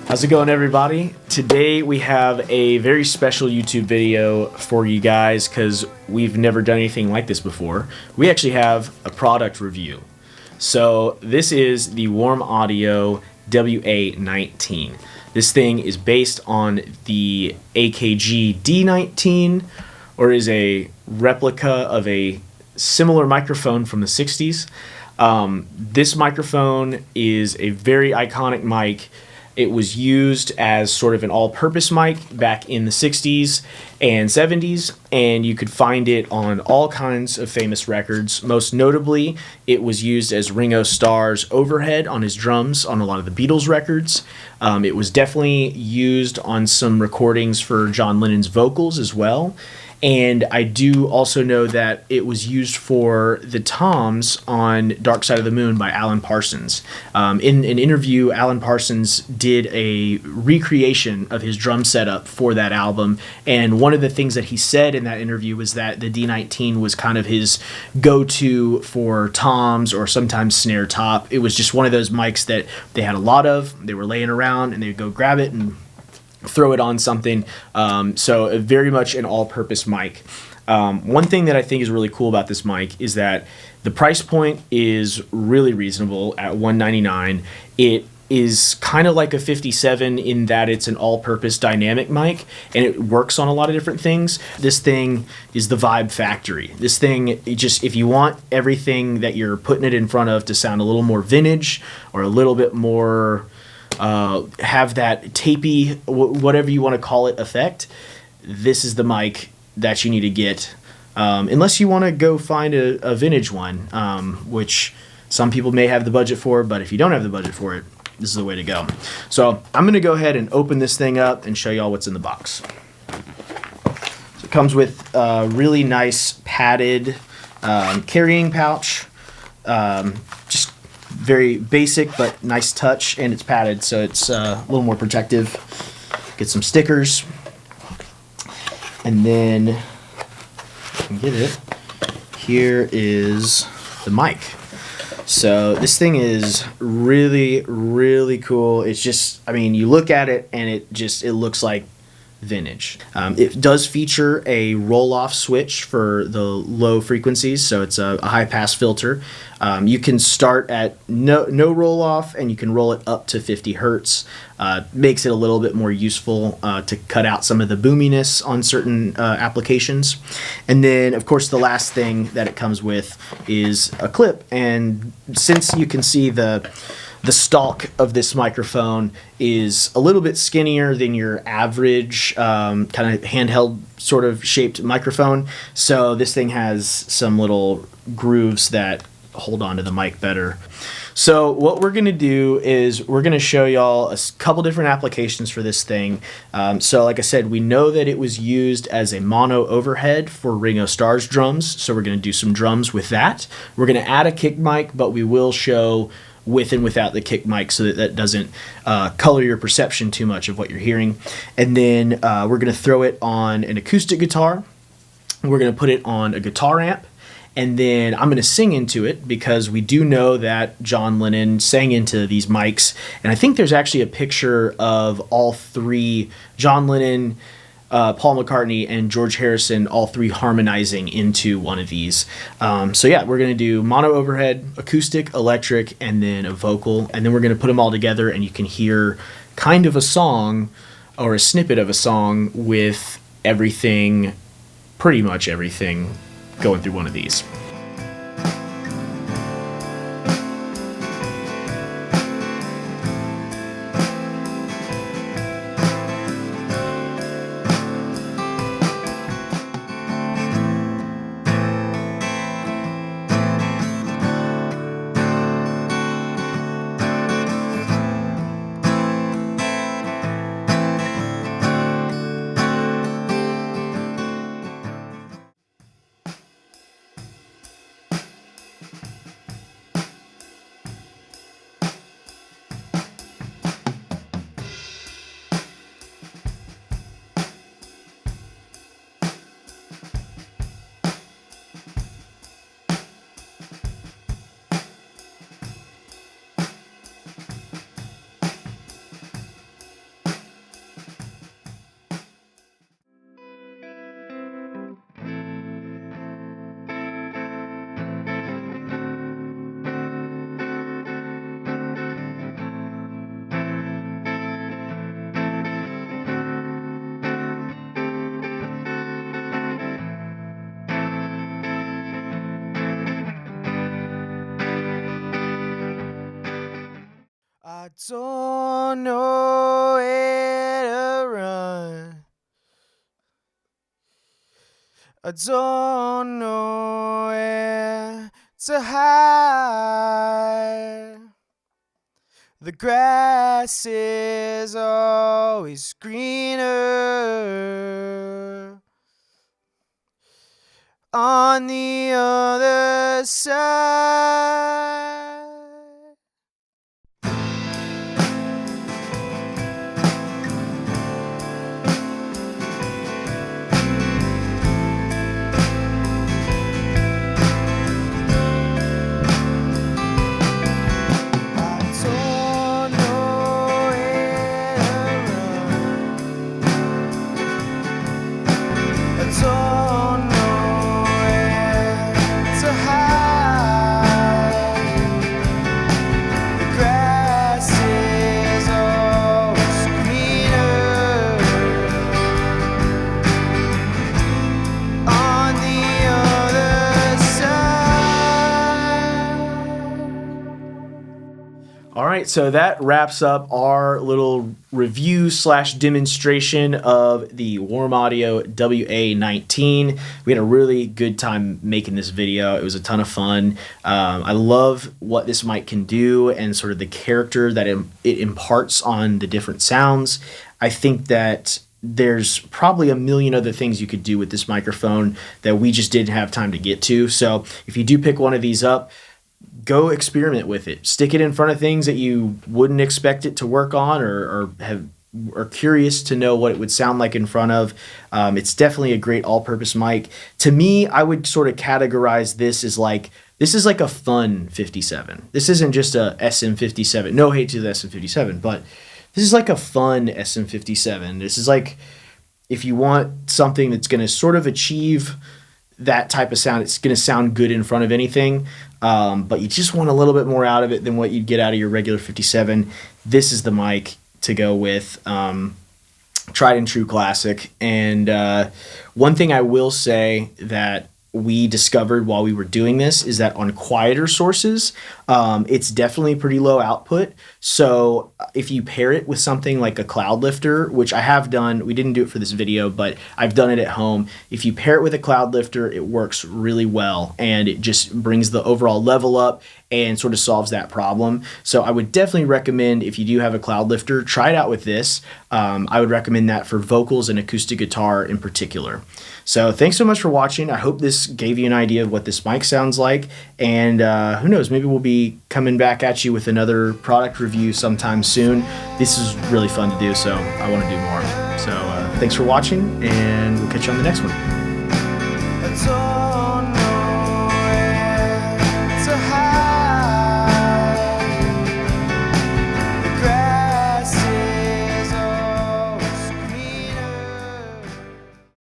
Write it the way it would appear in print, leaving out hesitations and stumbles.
How's it going, everybody? Today we have a very special YouTube video for you guys because we've never done anything like this before. We actually have a product review. So this is the Warm Audio WA19. This thing is based on the AKG D19, or is a replica of a similar microphone from the 60s. This microphone is a very iconic mic. It was used as sort of an all-purpose mic back in the 60s and 70s, and you could find it on all kinds of famous records. Most notably, it was used as Ringo Starr's overhead on his drums on a lot of the Beatles records. It was definitely used on some recordings for John Lennon's vocals as well. And I do also know that it was used for the toms on Dark Side of the Moon by Alan Parsons. In an interview, Alan Parsons did a recreation of his drum setup for that album, and one of the things that he said in that interview was that the D19 was kind of his go-to for toms or sometimes snare top. It was just one of those mics that they had a lot of. They were laying around and they'd go grab it and throw it on something. So very much an all-purpose mic. One thing that I think is really cool about this mic is that the price point is really reasonable at $199. It is kind of like a 57 in that it's an all-purpose dynamic mic, and it works on a lot of different things. This thing is the vibe factory. This thing, if you want everything that you're putting it in front of to sound a little more vintage or a little bit more have that tapey, whatever you want to call it, effect, this is the mic that you need to get. Unless you want to go find a vintage one, which some people may have the budget for, but if you don't have the budget for it, this is the way to go. So I'm going to go ahead and open this thing up and show y'all what's in the box. So it comes with a really nice padded carrying pouch. Just very basic but nice touch, and it's padded, so it's a little more protective. Get some stickers, and then if I can get it, here is the mic. So this thing is really, really cool. It's just, I mean, you look at it and it looks like vintage. It does feature a roll-off switch for the low frequencies, so it's a high-pass filter. You can start at no roll-off, and you can roll it up to 50 hertz. Makes it a little bit more useful to cut out some of the boominess on certain applications. And then, of course, the last thing that it comes with is a clip. And since you can see the stalk of this microphone is a little bit skinnier than your average kind of handheld sort of shaped microphone. So this thing has some little grooves that hold on to the mic better. So what we're going to do is we're going to show y'all a couple different applications for this thing. So like I said, we know that it was used as a mono overhead for Ringo Starr's drums. So we're going to do some drums with that. We're going to add a kick mic, but we will show with and without the kick mic so that doesn't color your perception too much of what you're hearing. And then we're going to throw it on an acoustic guitar. We're going to put it on a guitar amp. And then I'm going to sing into it because we do know that John Lennon sang into these mics. And I think there's actually a picture of all three, John Lennon, Paul McCartney, and George Harrison, all three harmonizing into one of these. So yeah, we're going to do mono overhead, acoustic, electric, and then a vocal. And then we're going to put them all together, and you can hear kind of a song or a snippet of a song with everything, pretty much everything, going through one of these. I don't know where to run. I don't know where to hide. The grass is always greener on the other side. All right, so that wraps up our little review / demonstration of the Warm Audio WA19. We had a really good time making this video. It was a ton of fun. I love what this mic can do and sort of the character that it imparts on the different sounds. I think that there's probably a million other things you could do with this microphone that we just didn't have time to get to. So if you do pick one of these up, go experiment with it. Stick it in front of things that you wouldn't expect it to work on, or are curious to know what it would sound like in front of. It's definitely a great all-purpose mic. To me, I would sort of categorize this as like, this is like a fun 57. This isn't just a SM57. No hate to the SM57, but this is like a fun SM57. This is like, if you want something that's going to sort of achieve that type of sound, it's going to sound good in front of anything, but you just want a little bit more out of it than what you'd get out of your regular 57. This is the mic to go with. Tried and true classic. And one thing I will say that we discovered while we were doing this is that on quieter sources, it's definitely pretty low output. So if you pair it with something like a cloud lifter, which I have done, we didn't do it for this video, but I've done it at home. If you pair it with a cloud lifter, it works really well, and it just brings the overall level up and sort of solves that problem. So I would definitely recommend, if you do have a cloud lifter, try it out with this. I would recommend that for vocals and acoustic guitar in particular. So thanks so much for watching. I hope this gave you an idea of what this mic sounds like. And who knows, maybe we'll be coming back at you with another product review sometime soon. This is really fun to do, so I want to do more. So thanks for watching, and we'll catch you on the next one.